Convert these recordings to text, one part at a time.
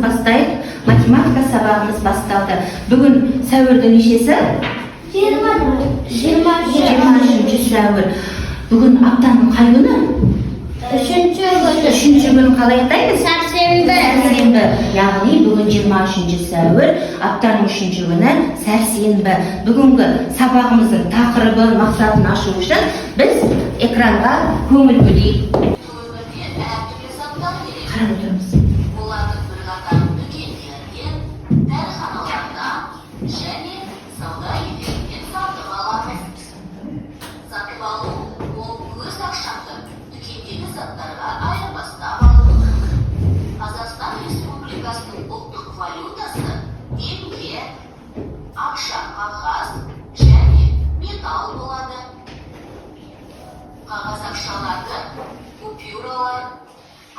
бастайық. Математика сабағымыз басталды. Бүгін сәуірдің нешесі? 23 сәуір. Бүгін аптаның қай күні? Үшінші күн қалай атаймыз? Сәрсенбі. Яғни бүгін 23 сәуір, аптаның үшінші күні сәрсенбі. Бүгінгі сабағымыздың тақырыбы, мақсатын ашу үшін біз экранға көңіл бөлейік. Қарап отырмыз. Қағаз ақшаларды купюралар,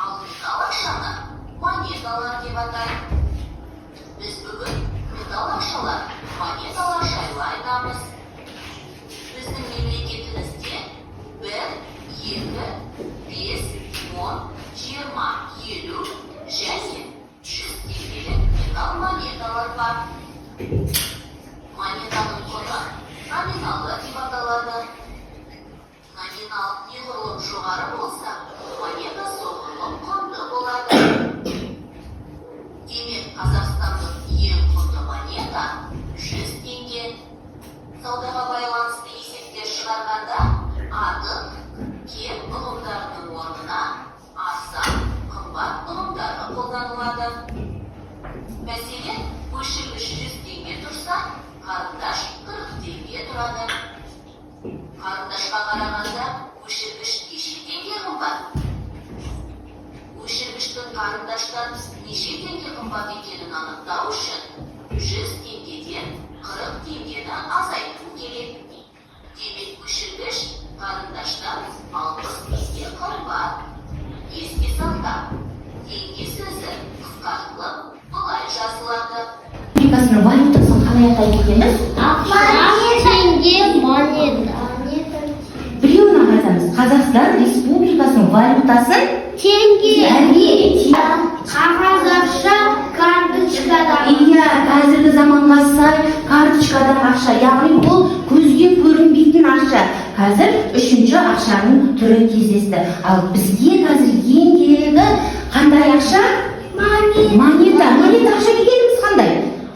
ал металл ақшаны монеталар деп атайды. Біз бүгін металл ақшалар, монеталар жайлы айтамыз. Біздің мемлекетімізде 1, 2, 5, 10, 20, 50 және 100 теңгелік металл монеталар бар. Монетаның құны номиналы деп аталады. Номинал неғұрлым жоғары болса, монета соғұрлым құнды болады. Демек, Қазақстанның ең құнды монета 100 теңге. Саудаға байланысты есептер шығарғанда артық кем ұғымдарының орнына арзан, қымбат ұғымдары қолданылады. Мәселен, өшіргіш 100 теңге тұрса, қарындаш 40 теңге тұрады. Қарындашқа қарағанда өшіргіш неше теңге қымбат? Өшіргіштің қарындаштан неше теңге қымбат екенін анықтау үшін 100 теңгеден 40 теңгені азайту керек. Демек, өшіргіш қарындаштан 60 теңге қымбат. Еске сақтап, теңге сөзі қысқартылып былай жазылады. Республикасының валютасын қалай атайды екенбіз? Теңге, монета. Біреуін айтамыз. Қазақстан Республикасының валютасын Теңге. Қағаз ақша, карточкадан. Иә, қазіргі заманға сай карточкадан ақша, яғни бұл көзге көрінбейтін ақша. Қазір үшінші ақшаның түрі кездесті. Ал бізге қазір ең керегі қандай ақша? Монета. Монета ақша дегеніміз қандай?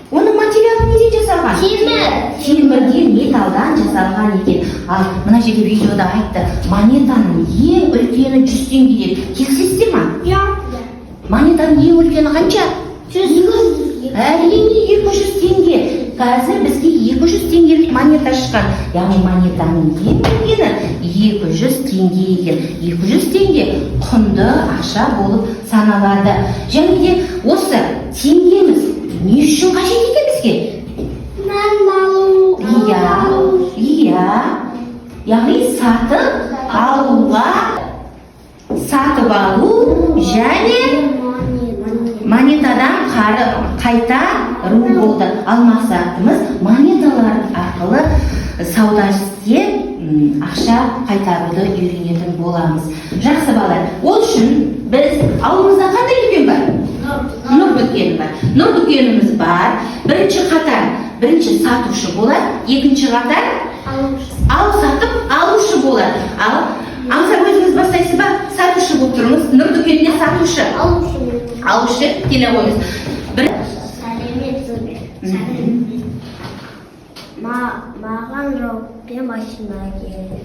Оның материалы неден жасалған? Темірден, металдан жасалған екен. Ал мына жерде видеода айтты, монетаның ең үлкені 100 теңге. Келісесіздер ма? Монетаның ең үлкені қанша? 100. Әрине 200 теңге. Қазір бізге 200 теңгелік монета шыққан. Яғни монетаның ең үлкені 200 теңге екен. 200 теңге құнды ақша болып саналады. Және де осы теңгеміз не үшін қажет екен бізге? Иә. Яғни сатып алу және монетадан қайта ру болды. Ал мақсатымыз монеталар арқылы сауда істеп ақша қайтаруды үйренетін боламыз. Жақсы балалар. Ол үшін біз алдымызда қандай дүкен бар? Нұр дүкені бар. Нұр дүкеніміз бар. Бірінші сатушы болады, екінші қатар алушы болады. Аңсап өзіңіз бастайсыз ба? Сатушы болып тұрмыз. Нұр дүкеніне сатушы. Алушы келе қойыңыз. Маған робот машина керек.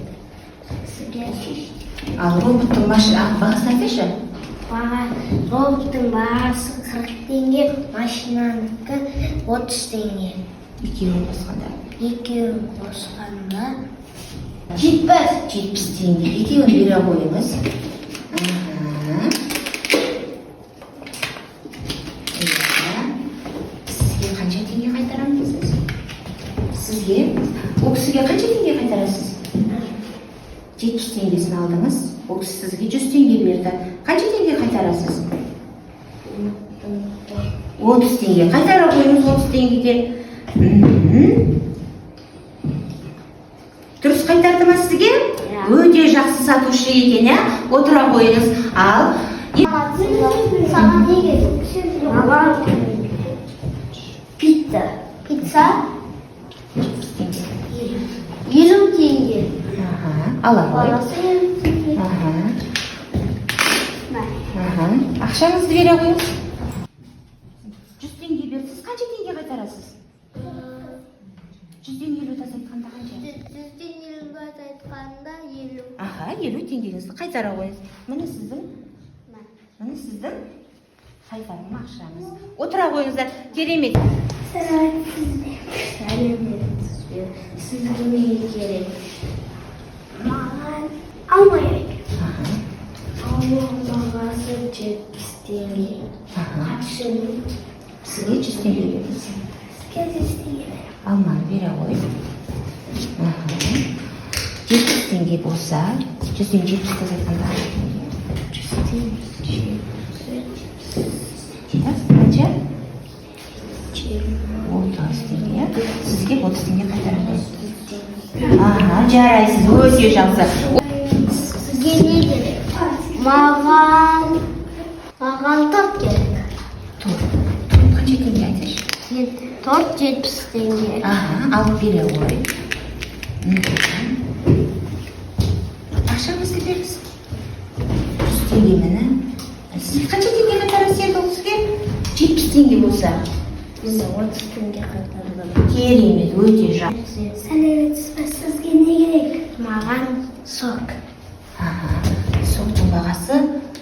Ал роботтың бағасын айтайшы. Роботтың бағасы 40 теңге, машинанікі 30 теңге. Екеуін қосқанда 70 теңге. Екеуін бере қойыңыз. Сізге қанша теңге қайтарамыз? Сізге? Ол кісіге қанша теңге қайтарасыз? 70 теңгесін алдыңыз. Ол кісі сізге 100 теңге берді. Қанша теңге қайтарасыз? 30 теңге. Қайтара қойыңыз 30 теңгеге. Дұрыс қайтарды ма сізге? Өте жақсы сатушы екен, отыра қойыңыз. Ал Sana ne gelir? Mama pizza. Pizza 20 tenge. Ala qo'y. Parası 20 tenge. Ақшаңызды бере қойыңыз. 100 теңге берсіз, қанша теңге қайтарасыз? 100 теңге өтәс айтқанда қанша? 100 tenge айтқанда 50. Аха, 50 теңгеңізді қайтара қойыңыз. Міне сіздің қайтарым ақшаңыз. Отыра қойыңыздар, керемет. Sizge ne gerek? Mağan almayayım. Bağası 70 tenge. Akşamın Сізге 100 теңге бересіз. 100 tenge. Алманы бере қой. 70 теңге болса, 100-ден 70 айтқанда 100 теңге. Қанша? 30 теңге. Сізге 30 теңге қайтарамыз. Жарайсыз, өте жақсы. Sizge ne gerek? Mağan tat gerek. Торт қанша теңге айтайшы? Торт 70 tenge. Алып бере қой. Ақшаңызды беріңіз. 100 теңге мені. Сіз қанша теңге қайтарасыз енді ол сізге? 70 теңге болса. Biz 30 tenge qaytardim. Керемет, өте жақсы. Sizge ne gerek? Mağan sok. Соқтың бағасы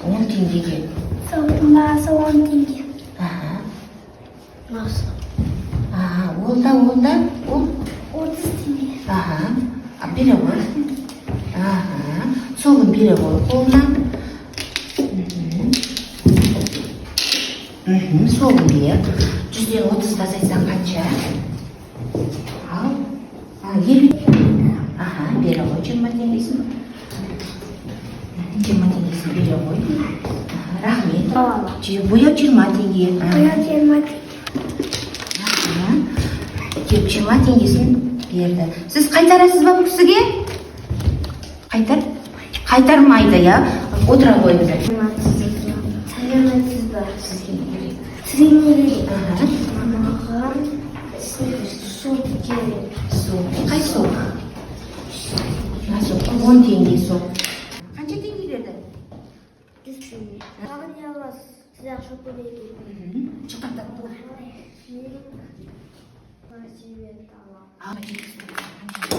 10 теңгеге. Soğutun bağısı 10 tenge. Nasıl? Ол 30 tenge. Бере қой. Соғын бере қой қолынан. Соғын бер. 100-ден 30 азайтсаң қанша? Ал. 50. Бере қой 20 теңгесін. 20 теңгесін бере қой. Рахмет. Бояп 20 теңге. Boyat 20 tenge. 20 теңгесін берді. Сіз қайтарасыз ба бұл кісіге? Қайтармайды, я? Отыра қойыңыздар. Сәлеметсіз ба? Сізге не керек? Sizge ne gerek? Mağan sok gerek. Қай соқ? 10 теңге соқ. Қанша теңге берді? 100 tenge. Mağan yavrum size çok önemli. Жұқтақтап тұр.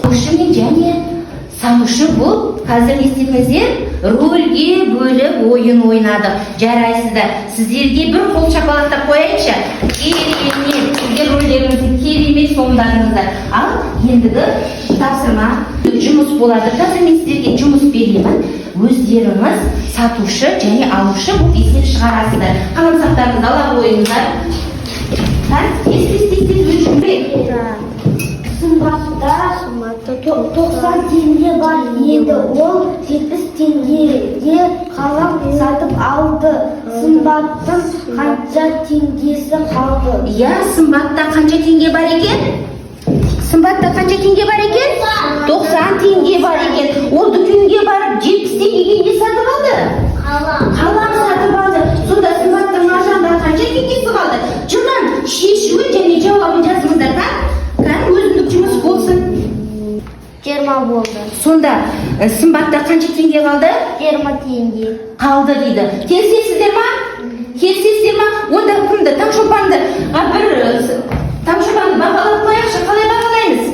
Оқшымен және салушы бұл қазір естіңіздер рөлге бөліп ойын ойнадық. Жарайсыздар. Сіздерге бір қол шапалақтап қояйыншы. Керемет. Сіздер рөлдеріңізді керемет сомдадыңыздар. Ал ендігі тапсырма жұмыс болады. Қазір мен сіздерге жұмыс беремін. Өздеріңіз сатушы және алушы бұл есеп шығарасыздар. Қаламсақтарыңызды ала қойыңыздар. Sımbatta 90 tenge var edi. O 70 tengeye kalan satıp aldı. Sımbattın kaça tengesi kaldı? Ya Сымбатта қанша теңге бар екен? Сымбатта қанша теңге бар екен? 90 теңге бар екен. Ол дүкенге барып 70 теңгеге не сатып алды? Қалам сатып алды. Сонда Сымбаттың маржанда қанша теңгесі қалды? Жылдан шешуі және жауабын жазыңыздар. Өзіндік жұмыс болсын. 20 oldu. Сонда Сымбатта қанша теңге қалды? 20 tenge. Қалды дейді. Келісесіздер ма? Келісесіздер ма? Онда кімді? Таңшолпанды бір Таңшолпанды бағалап қояқшы. Қалай бағалаймыз?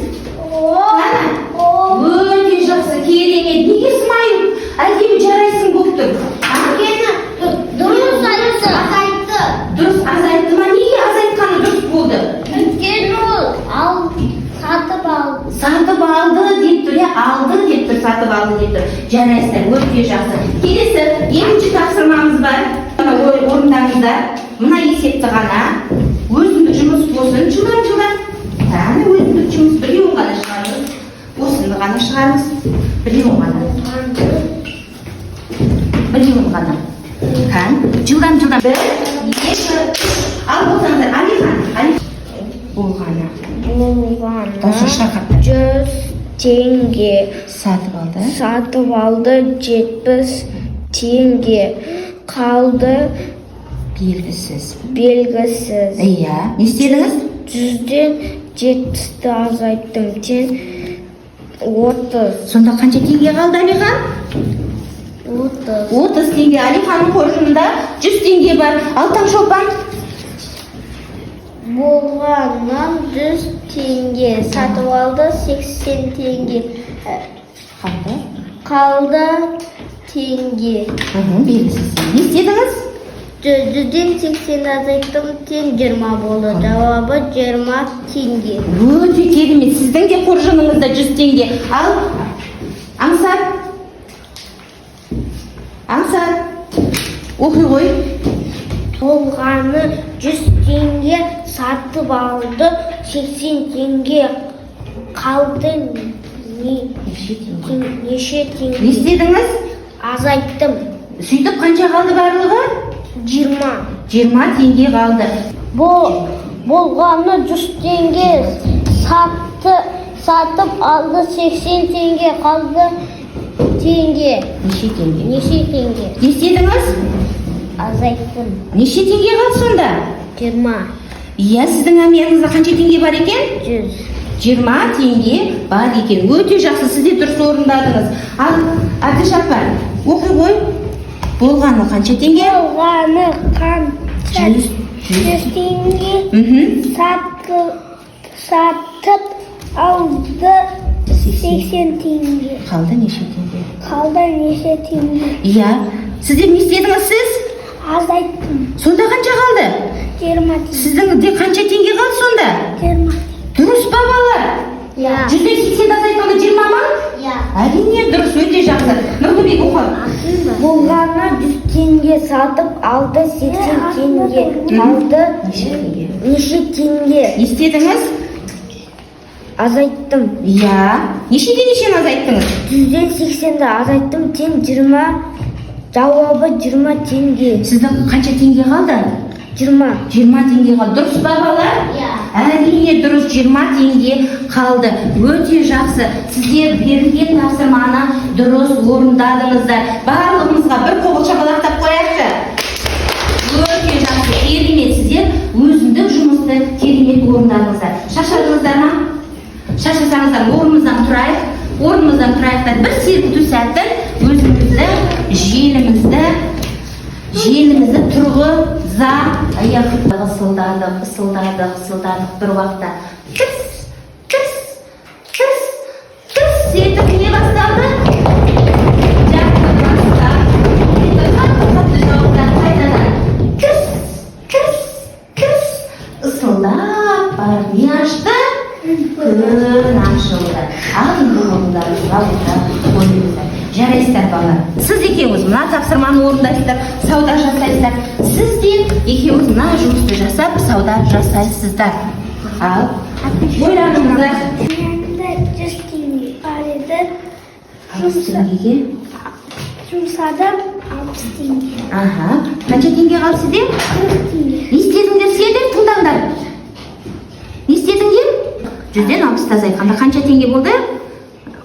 Өте жақсы, керемет. Неге смайыл? Әлдебі жарайсың болып тұр. Dürüst azaytı. Дұрыс азайтты ма? Неге азайтқаны дұрыс болды? Ötken ol. Al. Satıp aldı. Сатып алды деп тұр, алды деп тұр, сатып алды деп тұр. Жарайсыздар, өте жақсы. Келесі, екінші тапсырмамыз бар. Орындаңыздар. Мына есепті ғана. Өзіндік жұмыс болсын, жылдан. Өзіндік жұмыс біреуін ғана шығарыңыз. Осыны ғана шығарыңыз. Біреуін ғана. Жылдан. Бір, екі. Ал болсаңыздар, Алихан. Болғаны. Даусын шығарқап. 100 tenge. Сатып алды. Satıp aldı 70 tenge. қалды Белгісіз. белгісіз. Иә. Не істедіңіз? 100-ден 70-ті азайттым. Тең 30. Сонда қанша теңге қалды Алихан? 30. 30 теңге. Алиханның қоржынында 100 теңге бар. Ал Таңшолпан? Болғаннан 100 теңге сатып алды, 80 теңге Қалды. қалды теңге. Белгісіз. Не істедіңіз? 100-ден 80 азайттым, тең 20 болды. Жауабы 20 теңге. Өте керемет. Сіздің де қоржыныңызда 100 теңге. Ал Аңсар? Аңсар? Оқи ғой. Болғаны 100 теңге сатып алды, 80 теңге қалды. Неше Не теңге істедіңіз? азайттым. Сөйтіп қанша қалды барлығы? 20. 20 теңге қалды. Болғаны 100 теңге сатып алды, 80 теңге қалды теңге. Неше теңге? Неше теңге Не істедіңіз? азайттым. Неше теңге қалды сонда? 20. Иә, сіздің әмияныңызда қанша теңге бар екен? 100. 20 теңге бар екен. Өте жақсы, сіз де дұрыс орындадыңыз. Ал Әбдіш апа, оқи ғой. Болғаны қанша теңге? Болғаны қанша? 100 теңге сатып алды, 80 теңге Қалды неше теңге? қалды. Неше теңге Иә, сіздер не істедіңіз сіз? азайттым. Сонда қанша қалды? 20 теңге. Сіздің де қанша теңге қалды сонда? 20. Дұрыс па балалар? Иә. 180 азайтқанда 20 ма? Иә. Әрине дұрыс, өте жақсы. Нұргүлбек оқы. Болғаны 100 теңге сатып алды, 80 теңге қалды. Неше теңге? Неше теңге Не істедіңіз? азайттым. Иә. Нешеден нешені азайттыңыз? 100-ден 80-ді азайттым, тең 20. Жауабы 20 теңге. Сіздің қанша теңге қалды? 20. 20 теңге қалды. Дұрыс па балалар? Иә. Әрине дұрыс, 20 теңге қалды. Өте жақсы. Сіздер берілген тапсырманы дұрыс орындадыңыздар. Барлығымызға бір қоңыр шапалақтап қояйықшы. Өте жақсы, керемет. Сіздер өзіндік жұмысты керемет орындадыңыздар. Шаршадыңыздар ма? Шаршасаңыздар, орнымыздан тұрайық. Бір серпінту сәтін өзімізді, желімізді тұрғыза аяқ ысылдадық бір уақытта. Тырс етіп не басталды? Жақсы бастап, қатты жауаптан қайтадан. Тырс ысылдап барып не ашты? Күн ашылды. Ал енді орындарыңызға қойыңыздар. Жарайсыздар балалар. Сіз екеуіңіз мына тапсырманы орындайсыздар, сауда жасайсыздар. Сіз де екеуіңіз мына жұмысты жасап, сауда жасайсыздар. Ал ойланыңыздар. Менде 100 теңге бар еді. 60 теңгеге? Жұмсадым 60 теңге. Аха. Қанша теңге қалды сізде? 40 теңге. Не істедіңдер сендер? Тыңдаңдар. Не істедіңдер? 100-ден 60 азайтқанда қанша теңге болды?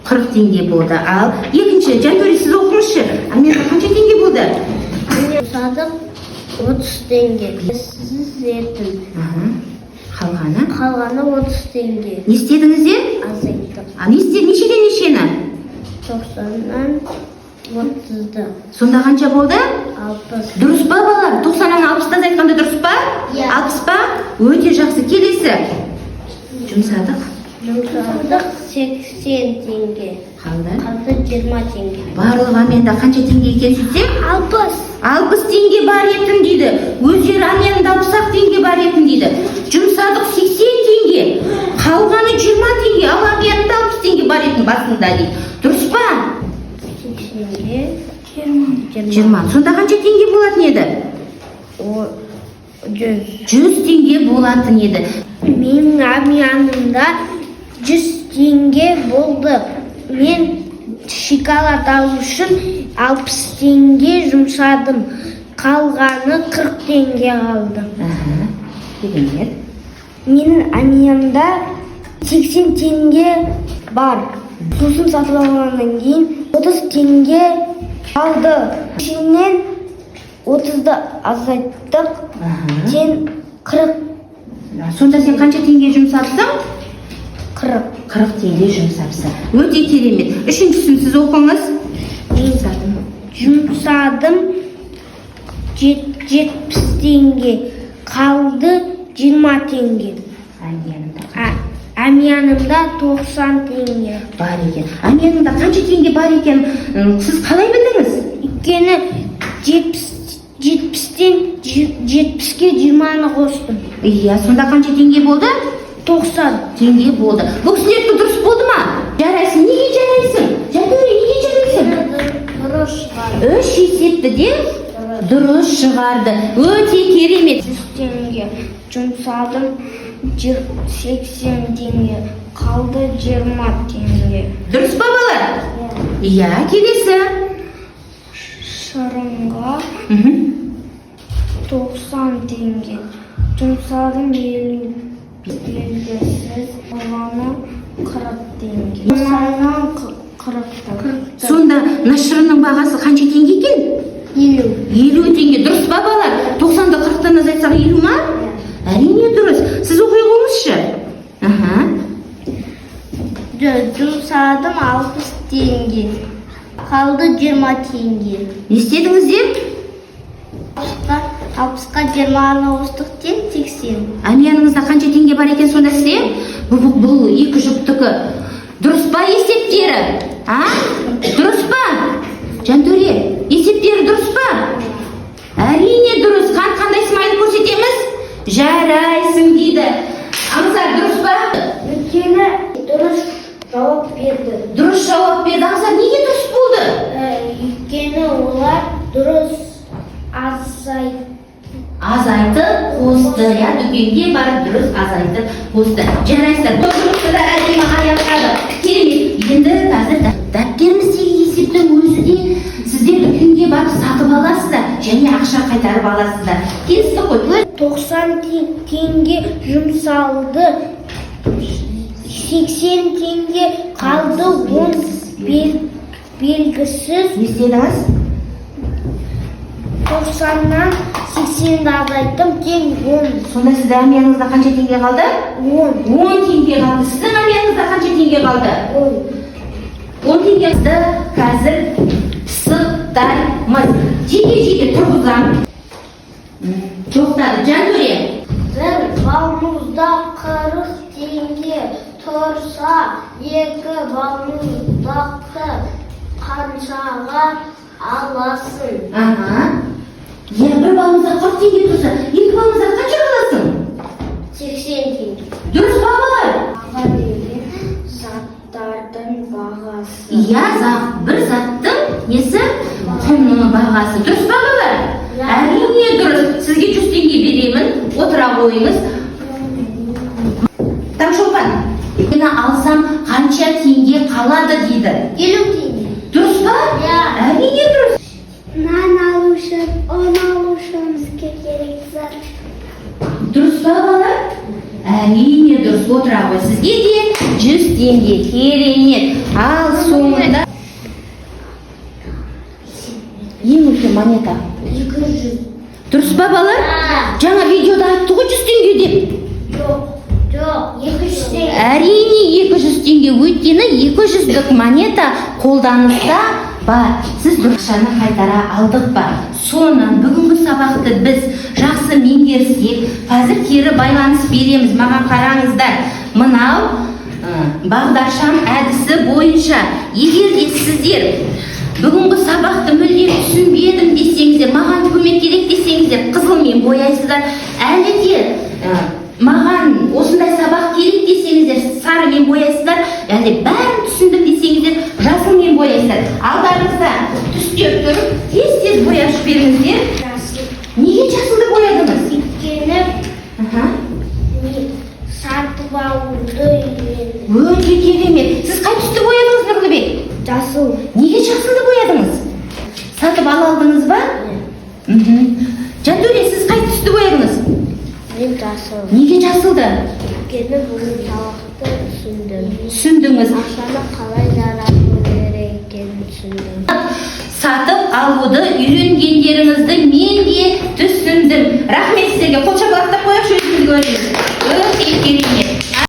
40 теңге болды. Ал екінші, Жантөре сіз оқыңызшы. Америка қанша теңге болды? Жұмсадым 30 теңге. Сіз еттім. Қалғаны? Қалғаны 30 теңге. Не істедіңіздер? Азайттым. Не істедіңіз? Нешеден нешені? 90-нан 30-ды. Сонда қанша болды? 60. Дұрыс па балалар? 90-нан 60-ды азайтқанда дұрыс па? Иә. 60 па? Өте жақсы. Келесі. Жұмсадық. Жұмсадық 80 теңге. Қалды? Қалды 20 теңге. Барлығы аменда қанша теңге екен сөйтсек? 60 теңге бар етін дейді. Өздері аменда 60 теңге бар етін дейді. Жұмсадық 80 теңге. Қалғаны 20 теңге. Ал аменда 60 теңге бар етін басында дейді. Дұрыс па? 80-ге 20. Сонда қанша теңге болатын еді? 100 теңге болатын еді. Менің әмиянымда 100 теңге болды. Мен шоколад алу үшін 60 теңге жұмсадым. Қалғаны 40 теңге қалды. Керемет. Менің әмиянымда 80 теңге бар. Сусын сатып алғаннан кейін 30 теңге қалды. Ішінен 30'da azayttық. Aha. Сен 40. Сонда сен қанша теңге жұмсапсың? 40. 40 теңге жұмсапсың. Өте керемет. Үшіншісін сіз оқыңыз. Жұмсадым 70 теңге. Қалды 20 теңге. Әмиянымда 90 теңге. Бар екен. Әмияныңда қанша теңге бар екен? Сіз қалай білдіңіз? Өйткені 70-тен 70-ке 20-ны қостым. Иә, сонда қанша теңге болды? 90 теңге болды. Бұл кісілерді дұрыс болды ма? Жарайсың. Неге жарайсың? Жантөре, неге жарайсың? Дұрыс шығарды. 3 есепті де дұрыс шығарды. Өте керемет. 100 теңге жұмсадым 80 теңге. Қалды 20 теңге. Дұрыс па балалар? Иә, келесі. Шырынға 90 теңге. Жұмсадым 50 белгісіз. Қалғаны 40 теңге. Жұмсаған 40 теңге. Сонда нашырының бағасы қанша теңге екен? 50 теңге. Дұрыс па балалар? 90-ды 40-тан азайтсақ 50 ма? Әрине дұрыс. Сіз оқи қойыңызшы. Жұмсадым 60 теңге. Қалды 20 теңге. Не істедіңіздер? 60-қа 20-ны қостық 80. Әмияныңызда қанша теңге бар екен сонда сізде? Бұл екі жұптікі. Дұрыс па есептері? Дұрыс па? Жантөре, есептері дұрыс па? Әрине дұрыс. Қандай смайл көрсетеміз? Жарайсың дейді. Аңыздар дұрыс па? Өйткені дұрыс жауап берді. Дұрыс жауап берді. Аңыздар неге дұрыс болды? Өйткені олар дұрыс азайтып қосты. Дүкенге барып дұрыс азайтып қосты. Жарайсыздар. Бұл жұмысты да әдемі аяқтады. Керемет. Енді қазір дәптеріміздегі есептің өзі де сіздер дүкенге барып сатып аласыздар және ақша қайтарып аласыздар. Келісті қой. 90 теңге жұмсалды. 80 теңге қалды 10 белгісіз. Не істедіңіз? 90-нан 80-ді азайттым, тең 10. Сонда сіздің әмияныңызда қанша теңге қалды? 10 теңге қалды. Сіздің әмияныңызда қанша теңге қалды? 10 теңгеңізді қазір пысықтаймыз. Жеке тұрғызам. Тоқтады. Жантөре. Бір балмұзда 40 теңге тұрса, екі балмұздақты қаншаға аласың? Бір балмұздақ 40 теңге тұрса, екі балмұздақ қанша аласың? 80 теңге. Дұрыс па балалар? Баға деген заттардың бағасы. Иә, бір заттың несі? Құнның бағасы. Дұрыс па балалар? Әрине дұрыс. Сізге 100 теңге беремін. Отыра қойыңыз. Таңшолпан, мені алсам қанша теңге қалады дейді? 50 теңге. Дұрыс па? Әрине дұрыс. Нан алу үшін, 10 алу үшін бізге керек зат. Дұрыс па балалар? Әрине дұрыс. Отыра қой. Сізге де 100 теңге. Керемет. Ал соңында ең үлкен монета 200. Дұрыс па балалар? Жаңа видеода айтты ғой 100 теңге деп. Жоқ, 200 теңге. Әрине 200 теңге. Өйткені 200-лік монета қолданыста бар. Сіз ақшаны қайтара алдық ба? Соны бүгінгі сабақты біз жақсы меңгерсек, қазір кері байланыс береміз. Маған қараңыздар. Мынау бағдаршам әдісі бойынша егер де сіздер бүгінгі сабақты мүлдем түсінбедім десеңіздер, маған көмек керек десеңіздер, қызылмен бояйсыздар. Әлі де маған осындай сабақ керек десеңіздер, сарымен бояйсыздар. Әлі бәрін түсіндім десеңіздер, жасылмен бояйсыздар. Алдарыңызда түстеп тұрып, тез бояп жіберіңіздер. Неге жасылды боядыңыз? Өйткені сатып алуды үйрендім. Өте керемет. Сіз қай түсті боядыңыз, Нұрлыбек? Жасыл. Неге жасылды боядыңыз? Сатып ала алдыңыз ба? Жантөре, сіз қай түсті боядыңыз? Мен жасыл. Неге жасылды? Өйткені бүгін сабақты түсіндім. Түсіндіңіз. Ақшаны қалай жарату керек екенін түсіндім. Сатып алуды үйренгендеріңізді мен qo'lcha quloqlab qo'yib, shu yerga o'raymiz.